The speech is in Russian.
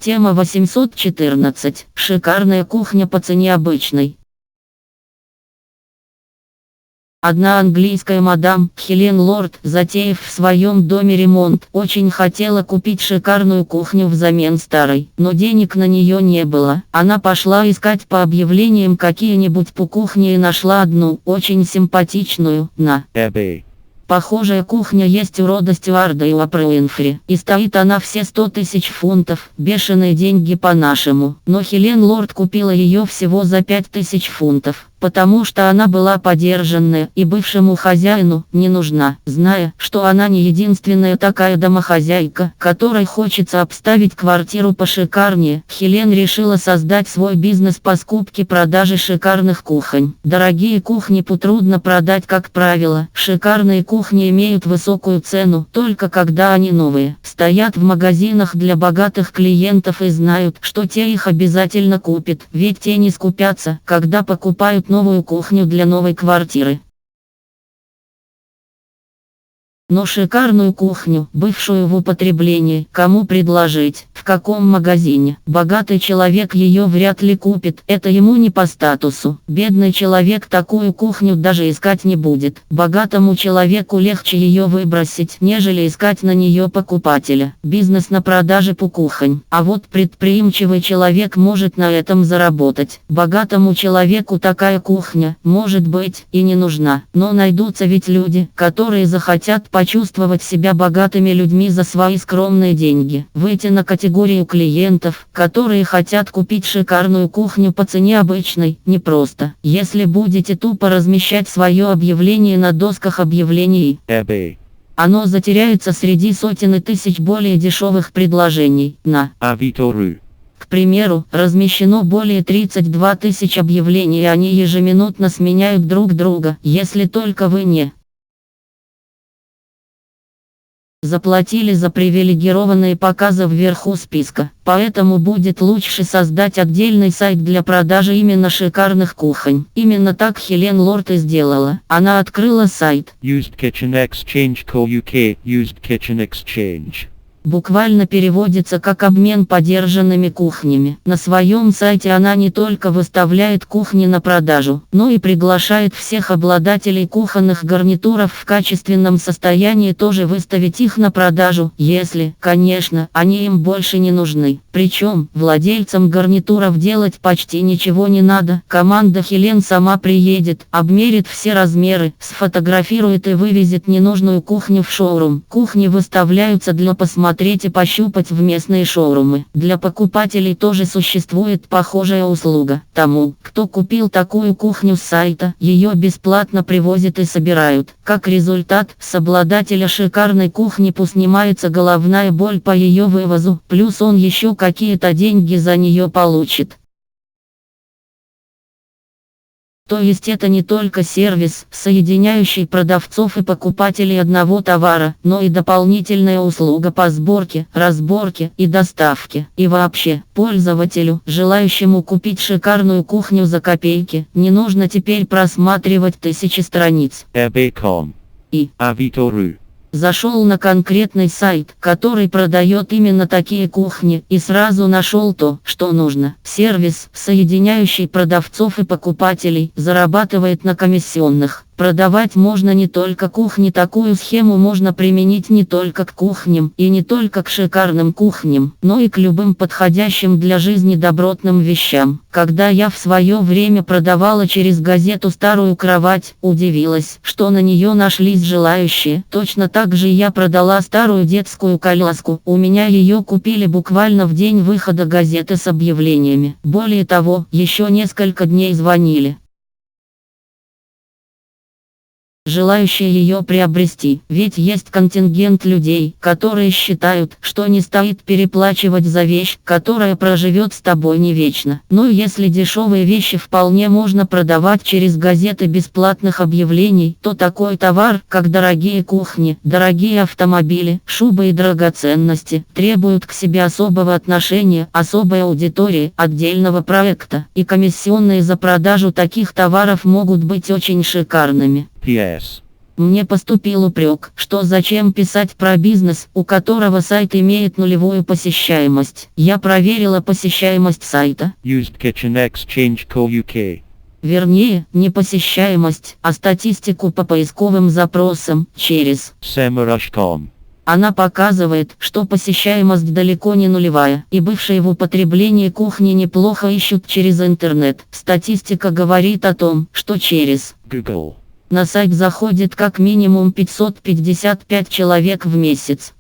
Тема 814. Шикарная кухня по цене обычной. Одна английская мадам, Хелен Лорд, затеяв в своем доме ремонт, очень хотела купить шикарную кухню взамен старой, но денег на нее не было. Она пошла искать по объявлениям какие-нибудь по кухне и нашла одну, очень симпатичную, на eBay. Похожая кухня есть у Рода Стюарда и у Опры Уинфри, и стоит она все 100 тысяч фунтов, бешеные деньги по-нашему, но Хелен Лорд купила ее всего за 5000 фунтов. Потому что она была подержанная и бывшему хозяину не нужна, зная, что она не единственная такая домохозяйка, которой хочется обставить квартиру пошикарнее. Хелен решила создать свой бизнес по скупке-продаже шикарных кухонь. Дорогие кухни трудно продать, как правило. Шикарные кухни имеют высокую цену только когда они новые, стоят в магазинах для богатых клиентов и знают, что те их обязательно купят, ведь те не скупятся, когда покупают новую кухню для новой квартиры. Но шикарную кухню, бывшую в употреблении, кому предложить, в каком магазине? Богатый человек ее вряд ли купит, это ему не по статусу. Бедный человек такую кухню даже искать не будет. Богатому человеку легче ее выбросить, нежели искать на нее покупателя. Бизнес на продаже кухонь. А вот предприимчивый человек может на этом заработать. Богатому человеку такая кухня, может быть, и не нужна. Но найдутся ведь люди, которые захотят почувствовать себя богатыми людьми за свои скромные деньги. Выйти на категорию клиентов, которые хотят купить шикарную кухню по цене обычной, непросто. Если будете тупо размещать свое объявление на досках объявлений, оно затеряется среди сотен и тысяч более дешевых предложений. На Авито.ру, к примеру, размещено более 32 тысяч объявлений, и они ежеминутно сменяют друг друга, если только вы не заплатили за привилегированные показы вверху списка. Поэтому будет лучше создать отдельный сайт для продажи именно шикарных кухонь. Именно так Хелен Лорд и сделала. Она открыла сайт Used Kitchen Exchange Co. UK. Used Kitchen Exchange. Буквально переводится как обмен подержанными кухнями. На своем сайте она не только выставляет кухни на продажу, но и приглашает всех обладателей кухонных гарнитуров в качественном состоянии тоже выставить их на продажу, если, конечно, они им больше не нужны. Причем, владельцам гарнитуров делать почти ничего не надо. Команда Хелен сама приедет, обмерит все размеры, сфотографирует и вывезет ненужную кухню в шоурум. Кухни выставляются для посмотреть и пощупать в местные шоурумы. Для покупателей тоже существует похожая услуга. Тому, кто купил такую кухню с сайта, ее бесплатно привозят и собирают. Как результат, с обладателя шикарной кухни снимается головная боль по ее вывозу, плюс он еще какие-то деньги за нее получит. То есть это не только сервис, соединяющий продавцов и покупателей одного товара, но и дополнительная услуга по сборке, разборке и доставке. И вообще, пользователю, желающему купить шикарную кухню за копейки, не нужно теперь просматривать тысячи страниц. eBay.com и Авито.ру. Зашел на конкретный сайт, который продает именно такие кухни, и сразу нашел то, что нужно. Сервис, соединяющий продавцов и покупателей, зарабатывает на комиссионных. Продавать можно не только кухни, такую схему можно применить не только к кухням и не только к шикарным кухням, но и к любым подходящим для жизни добротным вещам. Когда я в свое время продавала через газету старую кровать, удивилась, что на нее нашлись желающие. Точно так же я продала старую детскую коляску, у меня ее купили буквально в день выхода газеты с объявлениями. Более того, еще несколько дней звонили желающие ее приобрести, ведь есть контингент людей, которые считают, что не стоит переплачивать за вещь, которая проживет с тобой не вечно. Ну если дешевые вещи вполне можно продавать через газеты бесплатных объявлений, то такой товар, как дорогие кухни, дорогие автомобили, шубы и драгоценности, требуют к себе особого отношения, особой аудитории, отдельного проекта, и комиссионные за продажу таких товаров могут быть очень шикарными. PS. Мне поступил упрек, что зачем писать про бизнес, у которого сайт имеет нулевую посещаемость. Я проверила посещаемость сайта. Used Kitchen Exchange Co. UK. Вернее, не посещаемость, а статистику по поисковым запросам через Semrush.com. Она показывает, что посещаемость далеко не нулевая, и бывшие в употреблении кухни неплохо ищут через интернет. Статистика говорит о том, что через Google. на сайт заходит как минимум 555 человек в месяц.